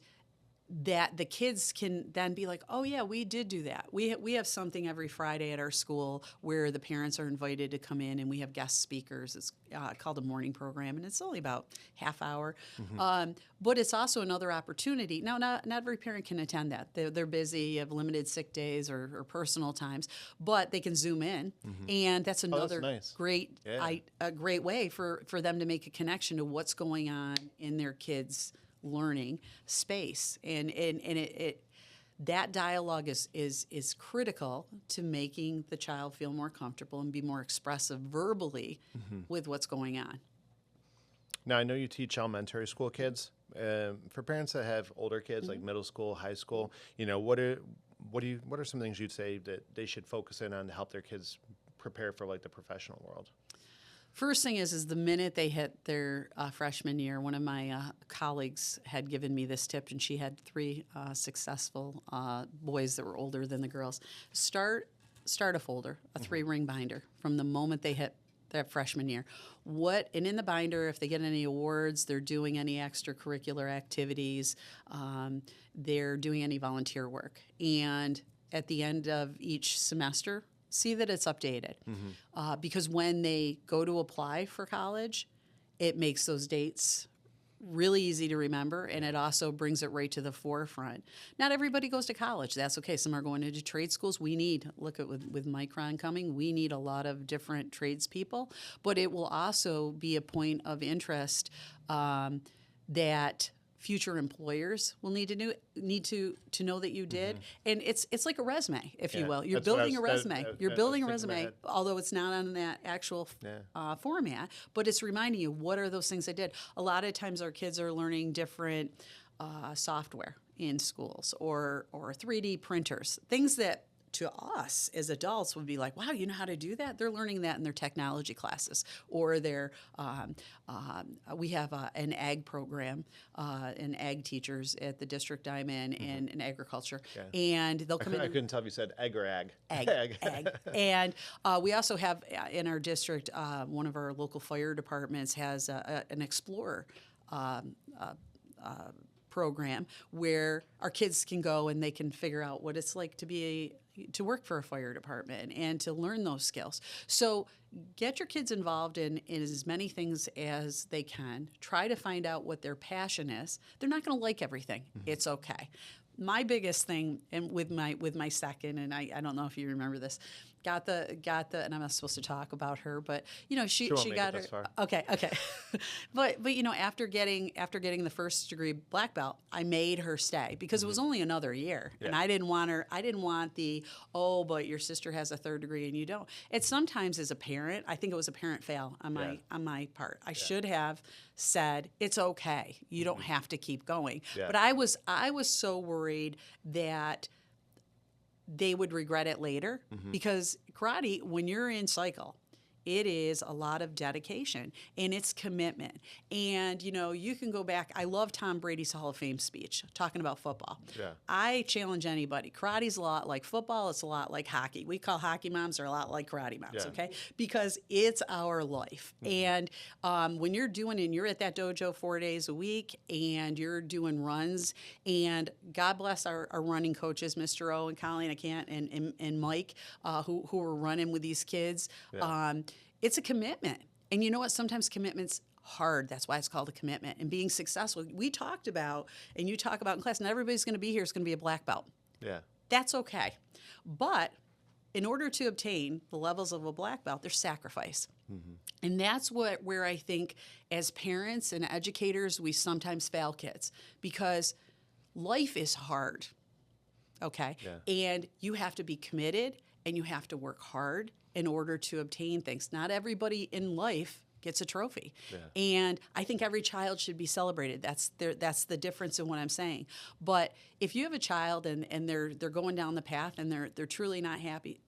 [SPEAKER 2] that the kids can then be like, oh yeah, we did do that. We have something every Friday at our school where the parents are invited to come in and we have guest speakers. It's called a morning program and it's only about half hour. But it's also another opportunity. Now, not every parent can attend that. They're busy, have limited sick days or personal times, but they can Zoom in. And that's another
[SPEAKER 1] nice.
[SPEAKER 2] great a great way for them to make a connection to what's going on in their kids' learning space, and it that dialogue is critical to making the child feel more comfortable and be more expressive verbally with what's going on.
[SPEAKER 1] Now, I know you teach elementary school kids. For parents that have older kids, like middle school, high school, what are some things you'd say that they should focus in on to help their kids prepare for like the professional world?
[SPEAKER 2] First thing is the minute they hit their freshman year, one of my colleagues had given me this tip, and she had 3 successful boys that were older than the girls. Start a folder, a 3-ring binder, from the moment they hit their freshman year. And in the binder, if they get any awards, they're doing any extracurricular activities, they're doing any volunteer work. And at the end of each semester, see that it's updated. Because when they go to apply for college, it makes those dates really easy to remember, and it also brings it right to the forefront. Not everybody goes to college. That's okay. Some are going into trade schools. Look at with Micron coming, we need a lot of different tradespeople, but it will also be a point of interest that future employers will need to know that you did, and it's like a resume, if you will. You're building a resume. You're building a resume, although it's not on that actual format. But it's reminding you what are those things I did. A lot of times our kids are learning different software in schools or 3D printers, things that to us as adults would be like, wow, you know how to do that? They're learning that in their technology classes, or we have an ag program, and ag teachers at the district I'm in agriculture, and they'll come in.
[SPEAKER 1] I couldn't tell if you said egg or ag.
[SPEAKER 2] Ag. And we also have in our district, one of our local fire departments has an Explorer program where our kids can go and they can figure out what it's like to work for a fire department and to learn those skills. So get your kids involved in as many things as they can. Try to find out what their passion is. They're not going to like everything. It's okay. My biggest thing, and with my second, and I don't know if you remember this, got the, and I'm not supposed to talk about her, but she got her.
[SPEAKER 1] Far.
[SPEAKER 2] Okay. but after getting the first degree black belt, I made her stay because it was only another year, and I didn't want her. I didn't want but your sister has a third degree and you don't. It's sometimes as a parent, I think it was a parent fail on my part. I should have said it's okay. You don't have to keep going. Yeah. But I was so worried that they would regret it later because karate, when you're in cycle, it is a lot of dedication and it's commitment. And, you can go back. I love Tom Brady's Hall of Fame speech talking about football. Yeah. I challenge anybody. Karate's a lot like football. It's a lot like hockey. We call hockey moms are a lot like karate moms, okay? Because it's our life. And when you're you're at that dojo 4 days a week and you're doing runs, and God bless our running coaches, Mr. O and Colleen, and Mike, who are running with these kids. Yeah. It's a commitment. And you know what? Sometimes commitment's hard. That's why it's called a commitment. And being successful, we talked about, and you talk about in class, not everybody's going to be here is going to be a black belt. Yeah. That's okay. But in order to obtain the levels of a black belt, there's sacrifice. And that's where I think as parents and educators, we sometimes fail kids because life is hard. Okay? Yeah. And you have to be committed and you have to work hard in order to obtain things. Not everybody in life gets a trophy. Yeah. And I think every child should be celebrated. That's the difference in what I'm saying. But if you have a child and they're going down the path and they're truly not happy,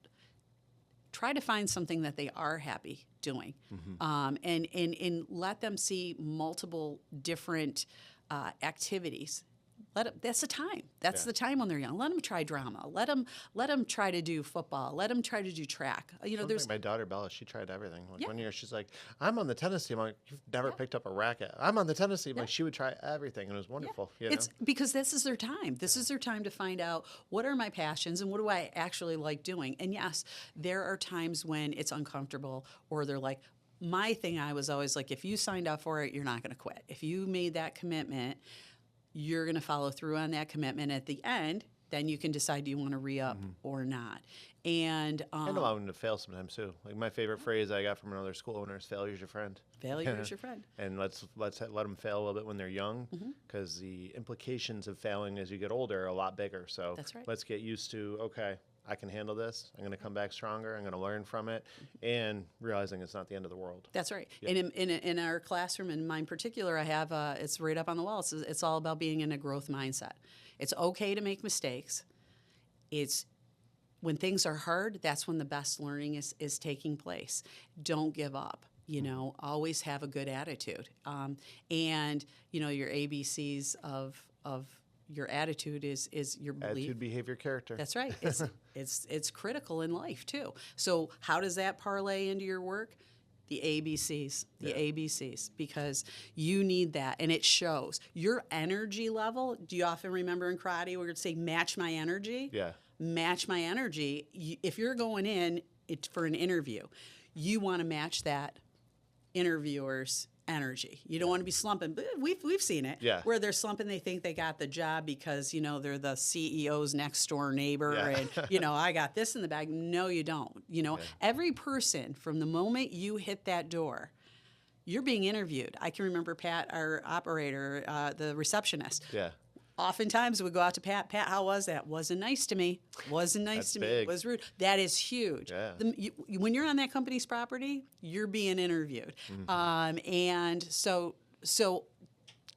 [SPEAKER 2] try to find something that they are happy doing. And let them see multiple different activities. That's the time. That's the time when they're young. Let them try drama. Let them try to do football. Let them try to do track. There's
[SPEAKER 1] my daughter Bella. She tried everything. One year she's like, "I'm on the tennis team." I'm like, "You've never picked up a racket." "I'm on the tennis team." Like she would try everything, and it was wonderful.
[SPEAKER 2] It's because this is their time. This is their time to find out what are my passions and what do I actually like doing. And yes, there are times when it's uncomfortable, or they're like. My thing, I was always like, if you signed up for it, you're not going to quit. If you made that commitment, you're going to follow through on that commitment at the end, then you can decide do you want to re-up or not. And
[SPEAKER 1] allow them to fail sometimes too. Like my favorite phrase I got from another school owner is "Failure's your friend."
[SPEAKER 2] Failure's your friend.
[SPEAKER 1] And let's let them fail a little bit when they're young, because the implications of failing as you get older are a lot bigger. So that's right. Let's get used to, okay, I can handle this. I'm going to come back stronger. I'm going to learn from it, and realizing it's not the end of the world.
[SPEAKER 2] That's right. Yeah. And in our classroom, in mine in particular, I have it's right up on the wall. It's all about being in a growth mindset. It's okay to make mistakes. It's when things are hard, that's when the best learning is taking place. Don't give up. Always have a good attitude. And your ABCs of your attitude is your belief.
[SPEAKER 1] Attitude, behavior, character.
[SPEAKER 2] That's right. It's critical in life too. So how does that parlay into your work? The ABCs, ABCs, because you need that, and it shows. Your energy level, do you often remember in karate we're going to say match my energy? Yeah. Match my energy. If you're going in for an interview, you want to match that interviewer's energy. You don't want to be slumping. We've seen it where they're slumping. They think they got the job because they're the CEO's next door neighbor, and I got this in the bag. No, you don't. Every person from the moment you hit that door, you're being interviewed. I can remember Pat, our operator, the receptionist. Yeah. Oftentimes we go out to Pat. Pat, how was that? Wasn't nice to me. Wasn't nice to me. Was rude. That is huge. Yeah. When you're on that company's property, you're being interviewed, and so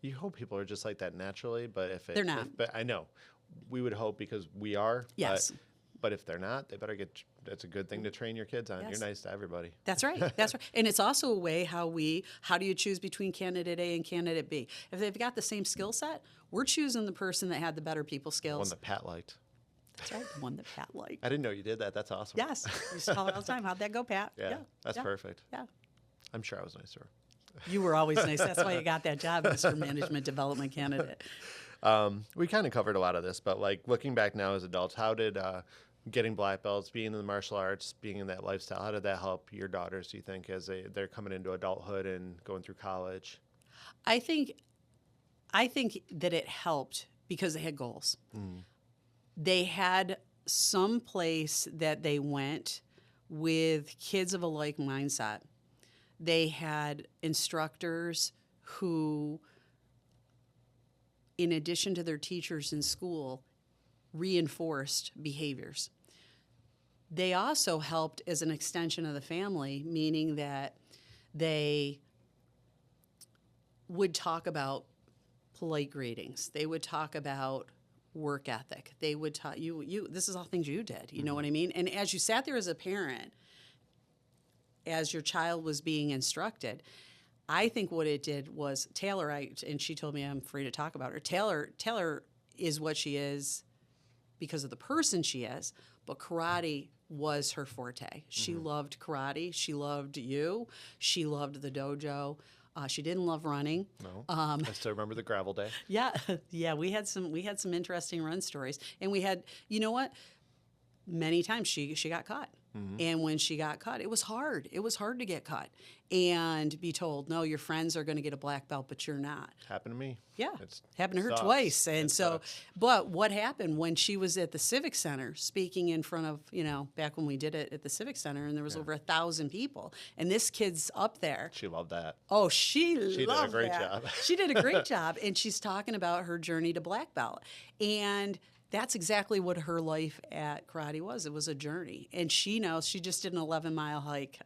[SPEAKER 1] you hope people are just like that naturally. But if
[SPEAKER 2] they're not,
[SPEAKER 1] but I know we would hope because we are.
[SPEAKER 2] Yes.
[SPEAKER 1] But if they're not, they better get. That's a good thing to train your kids on.
[SPEAKER 2] Yes.
[SPEAKER 1] You're nice to everybody.
[SPEAKER 2] That's right. That's right. And it's also a way how do you choose between candidate A and candidate B? If they've got the same skill set, we're choosing the person that had the better people
[SPEAKER 1] One
[SPEAKER 2] skills.
[SPEAKER 1] that Pat liked.
[SPEAKER 2] That's right. The one that Pat liked.
[SPEAKER 1] I didn't know you did that. That's awesome.
[SPEAKER 2] Yes. We used to call her all the time. How'd that go, Pat?
[SPEAKER 1] Yeah, that's perfect.
[SPEAKER 2] Yeah.
[SPEAKER 1] I'm sure I was nice to her.
[SPEAKER 2] You were always nice. That's why you got that job, Mr. Management Development Candidate.
[SPEAKER 1] We kind of covered a lot of this, but like looking back now as adults, how did getting black belts, being in the martial arts, being in that lifestyle, how did that help your daughters, do you think, as they're coming into adulthood and going through college?
[SPEAKER 2] I think that it helped because they had goals. They had some place that they went with kids of a like mindset. They had instructors who, in addition to their teachers in school, reinforced behaviors. They also helped as an extension of the family, meaning that they would talk about polite greetings. They would talk about work ethic. They would talk you this is all things you did, you know what I mean? And as you sat there as a parent, as your child was being instructed, I think what it did was Taylor, and she told me I'm free to talk about her. Taylor is what she is because of the person she is, but karate was her forte. She loved karate. She loved you. She loved the dojo. She didn't love running.
[SPEAKER 1] No, I still remember the gravel day.
[SPEAKER 2] Yeah, yeah. We had some interesting run stories, and we had, you know what? Many times she got caught. And when she got caught, it was hard. It was hard to get caught and be told, no, your friends are going to get a black belt, but you're not.
[SPEAKER 1] Happened to me.
[SPEAKER 2] Yeah,
[SPEAKER 1] It's
[SPEAKER 2] happened to her
[SPEAKER 1] sucks.
[SPEAKER 2] twice. And
[SPEAKER 1] It
[SPEAKER 2] so,
[SPEAKER 1] sucks.
[SPEAKER 2] but what happened when she was at the Civic Center speaking in front of, back when we did it at the Civic Center, and there was over 1,000 people, and this kid's up there.
[SPEAKER 1] She loved that.
[SPEAKER 2] Oh, she
[SPEAKER 1] did a
[SPEAKER 2] loved
[SPEAKER 1] great
[SPEAKER 2] that.
[SPEAKER 1] job.
[SPEAKER 2] She did a great job, and she's talking about her journey to black belt, and that's exactly what her life at karate was. It was a journey, and she knows. She just did an 11-mile hike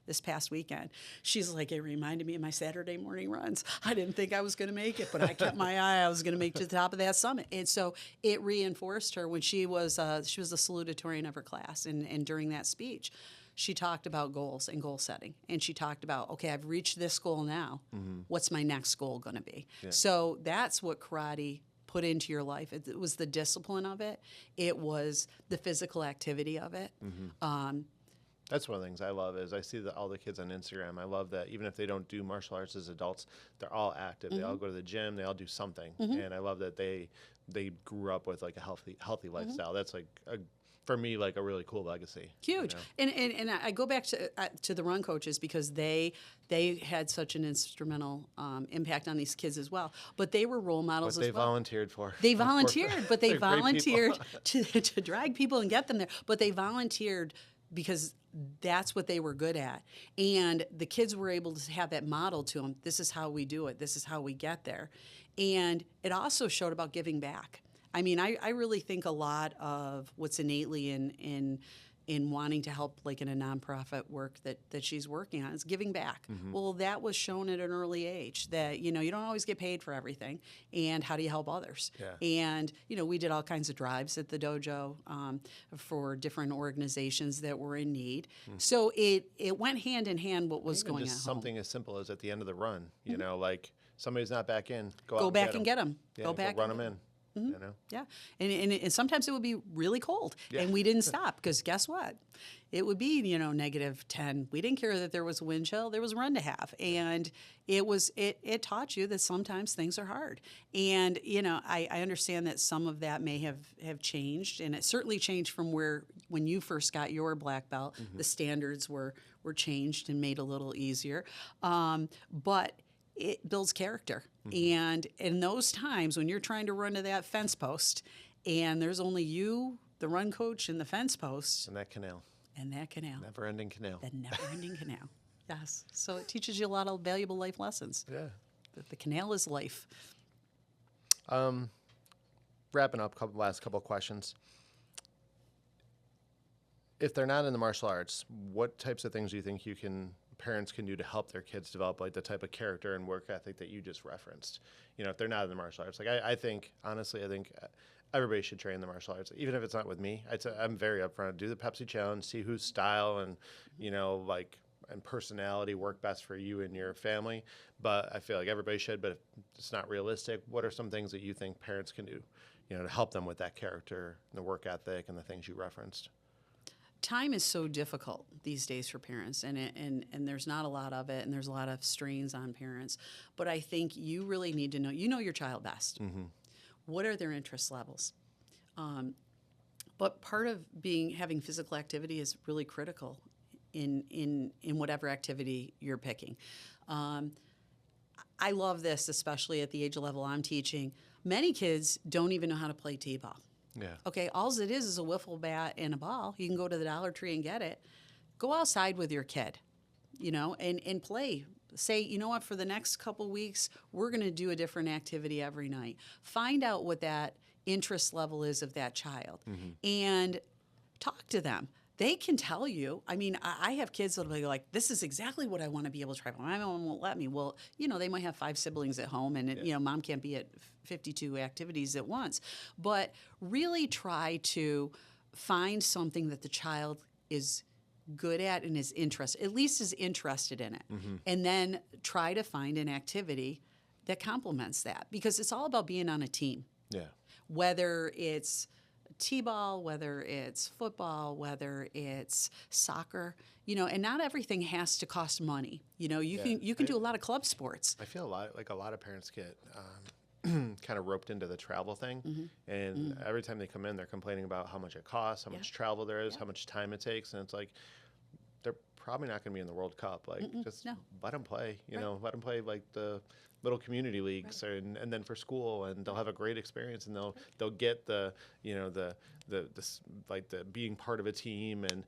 [SPEAKER 2] this past weekend. She's like, it reminded me of my Saturday morning runs. I didn't think I was going to make it, but I kept my eye. I was going to make it to the top of that summit, and so it reinforced her when she was the salutatorian of her class, and during that speech, she talked about goals and goal setting. And she talked about, okay, I've reached this goal now. What's my next goal going to be? Yeah. So that's what karate put into your life. It was the discipline of it. It was the physical activity of it.
[SPEAKER 1] That's one of the things I love is I see all the kids on Instagram. I love that even if they don't do martial arts as adults, they're all active. They all go to the gym. They all do something. And I love that they grew up with like a healthy lifestyle. That's like for me, like a really cool legacy.
[SPEAKER 2] Huge. And I go back to the run coaches because they had such an instrumental impact on these kids as well. But they were role models
[SPEAKER 1] What they
[SPEAKER 2] as well.
[SPEAKER 1] volunteered for.
[SPEAKER 2] They volunteered, but they
[SPEAKER 1] They're great
[SPEAKER 2] volunteered
[SPEAKER 1] people.
[SPEAKER 2] to drag people and get them there. But they volunteered because that's what they were good at. And the kids were able to have that model to them. This is how we do it. This is how we get there. And it also showed about giving back. I mean, I really think a lot of what's innately in wanting to help, like in a nonprofit work that she's working on, is giving back. Well, that was shown at an early age that, you don't always get paid for everything. And how do you help others?
[SPEAKER 1] Yeah.
[SPEAKER 2] And, we did all kinds of drives at the dojo for different organizations that were in need. So it went hand in hand what was
[SPEAKER 1] Even
[SPEAKER 2] going on
[SPEAKER 1] just
[SPEAKER 2] at home.
[SPEAKER 1] something as simple as at the end of the run, like somebody's not back in,
[SPEAKER 2] Go
[SPEAKER 1] out
[SPEAKER 2] back and get them.
[SPEAKER 1] Yeah,
[SPEAKER 2] Go back
[SPEAKER 1] run
[SPEAKER 2] and
[SPEAKER 1] them in.
[SPEAKER 2] Yeah, and sometimes it would be really cold, and we didn't stop because guess what? It would be -10. We didn't care that there was a wind chill. There was a run to have, and it taught you that sometimes things are hard. And I understand that some of that may have changed, and it certainly changed from when you first got your black belt. The standards were changed and made a little easier, but it builds character. And in those times when you're trying to run to that fence post and there's only you, the run coach, and the fence post.
[SPEAKER 1] And that canal. Never-ending canal.
[SPEAKER 2] The never-ending canal. Yes. So it teaches you a lot of valuable life lessons.
[SPEAKER 1] Yeah.
[SPEAKER 2] The canal is life.
[SPEAKER 1] Wrapping up, last couple questions. If they're not in the martial arts, what types of things do you think parents can do to help their kids develop like the type of character and work ethic that you just referenced? If they're not in the martial arts, like I think honestly, everybody should train the martial arts, even if it's not with me. I'm very upfront. Do the Pepsi challenge, see whose style and, like, and personality work best for you and your family. But I feel like everybody should, but if it's not realistic, what are some things that you think parents can do, to help them with that character, the work ethic, and the things you referenced?
[SPEAKER 2] Time is so difficult these days for parents, and there's not a lot of it, and there's a lot of strains on parents. But I think you really need to know, your child best.
[SPEAKER 1] Mm-hmm.
[SPEAKER 2] What are their interest levels? But part of having physical activity is really critical in whatever activity you're picking. I love this, especially at the age level I'm teaching. Many kids don't even know how to play t-ball.
[SPEAKER 1] Yeah.
[SPEAKER 2] Okay, all it is a wiffle bat and a ball. You can go to the Dollar Tree and get it. Go outside with your kid, and play. Say, you know what, for the next couple weeks, we're going to do a different activity every night. Find out what that interest level is of that child and talk to them. They can tell you. I mean, I have kids that'll be like, this is exactly what I want to be able to try. My mom won't let me. Well, they might have 5 siblings at home, and, mom can't be at 52 activities at once. But really try to find something that the child is good at and is at least is interested in it. And then try to find an activity that complements that, because it's all about being on a team.
[SPEAKER 1] Yeah.
[SPEAKER 2] Whether it's t-ball, whether it's football, whether it's soccer, and not everything has to cost money. You can do a lot of club sports.
[SPEAKER 1] I feel a lot of parents get kind of roped into the travel thing, and every time they come in, they're complaining about how much it costs, how much travel there is, how much time it takes, and it's like they're probably not going to be in the World Cup. Like, just let them play. Let them play like the little community leagues, and then for school, and they'll have a great experience, and they'll get the the being part of a team, and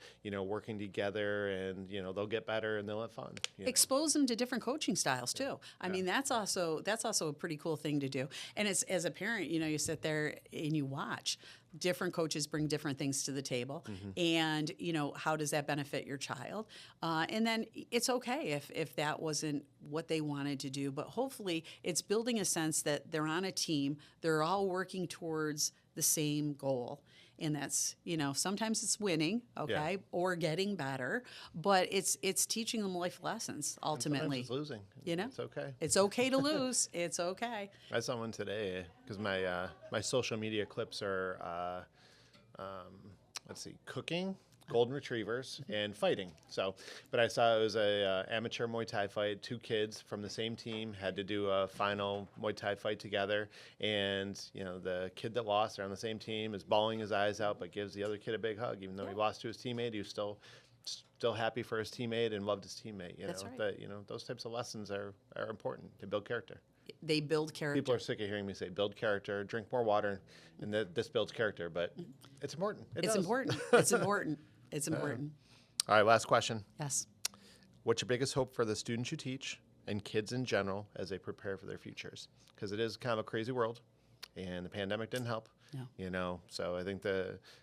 [SPEAKER 1] working together, and they'll get better, and they'll have fun.
[SPEAKER 2] Expose them to different coaching styles too. I mean, that's also a pretty cool thing to do. And as a parent, you sit there and you watch. Different coaches bring different things to the table, and how does that benefit your child? And then it's okay if that wasn't what they wanted to do, but hopefully it's building a sense that they're on a team, they're all working towards the same goal. And that's, sometimes it's winning, okay, or getting better, but it's teaching them life lessons ultimately.
[SPEAKER 1] And sometimes it's losing. It's okay.
[SPEAKER 2] It's okay to lose. It's okay.
[SPEAKER 1] I saw one today because my social media clips are, cooking, golden retrievers, and fighting. So, but I saw it was a amateur Muay Thai fight. 2 kids from the same team had to do a final Muay Thai fight together, and the kid that lost, they're on the same team, is bawling his eyes out, but gives the other kid a big hug, even though he lost to his teammate. He was still happy for his teammate and loved his teammate.
[SPEAKER 2] That's right.
[SPEAKER 1] But those types of lessons are important to build character.
[SPEAKER 2] They build character.
[SPEAKER 1] People are sick of hearing me say build character, drink more water, and this builds character, but it's important.
[SPEAKER 2] It's important. It's important. It's important.
[SPEAKER 1] All right, last question.
[SPEAKER 2] Yes.
[SPEAKER 1] What's your biggest hope for the students you teach and kids in general as they prepare for their futures? Because it is kind of a crazy world, and the pandemic didn't help.
[SPEAKER 2] No.
[SPEAKER 1] So I think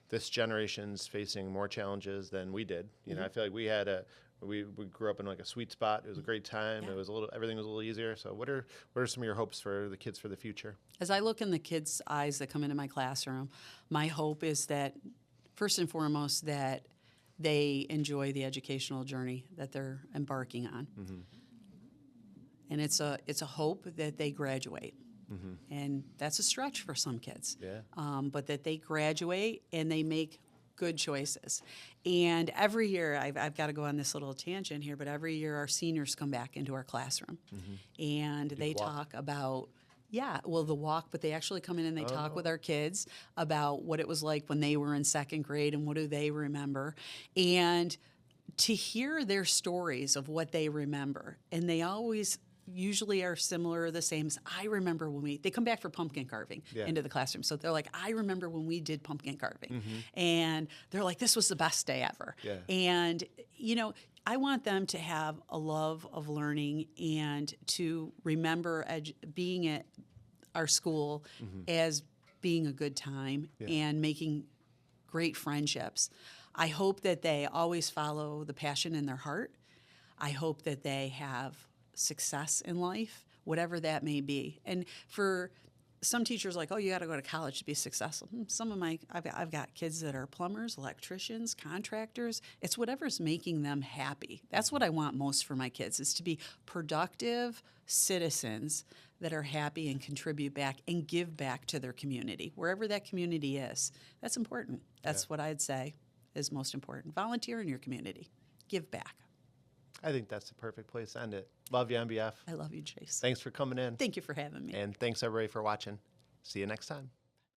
[SPEAKER 1] this generation's facing more challenges than we did. I feel like we grew up in like a sweet spot. It was a great time.
[SPEAKER 2] Yeah.
[SPEAKER 1] It was everything was a little easier. So what are some of your hopes for the kids for the future?
[SPEAKER 2] As I look in the kids' eyes that come into my classroom, my hope is that first and foremost that they enjoy the educational journey that they're embarking on. And it's a hope that they graduate. And that's a stretch for some kids. But that they graduate and they make good choices. And every year, I've got to go on this little tangent here, but every year our seniors come back into our classroom. And they talk about the walk, but they actually come in and they talk with our kids about what it was like when they were in 2nd grade and what do they remember. And to hear their stories of what they remember, and they always usually are similar or the same. I remember when they come back for pumpkin carving into the classroom. So they're like, I remember when we did pumpkin carving. And they're like, this was the best day ever. And, I want them to have a love of learning and to remember being at our school as being a good time and making great friendships. I hope that they always follow the passion in their heart. I hope that they have success in life, whatever that may be. And for some teachers are like, oh, you got to go to college to be successful. Some of I've got kids that are plumbers, electricians, contractors. It's whatever's making them happy. That's what I want most for my kids, is to be productive citizens that are happy and contribute back and give back to their community, wherever that community is. That's important. That's what I'd say is most important. Volunteer in your community. Give back.
[SPEAKER 1] I think that's the perfect place to end it. Love you, MBF.
[SPEAKER 2] I love you, Chase.
[SPEAKER 1] Thanks for coming in.
[SPEAKER 2] Thank you for having me.
[SPEAKER 1] And thanks, everybody, for watching. See you next time.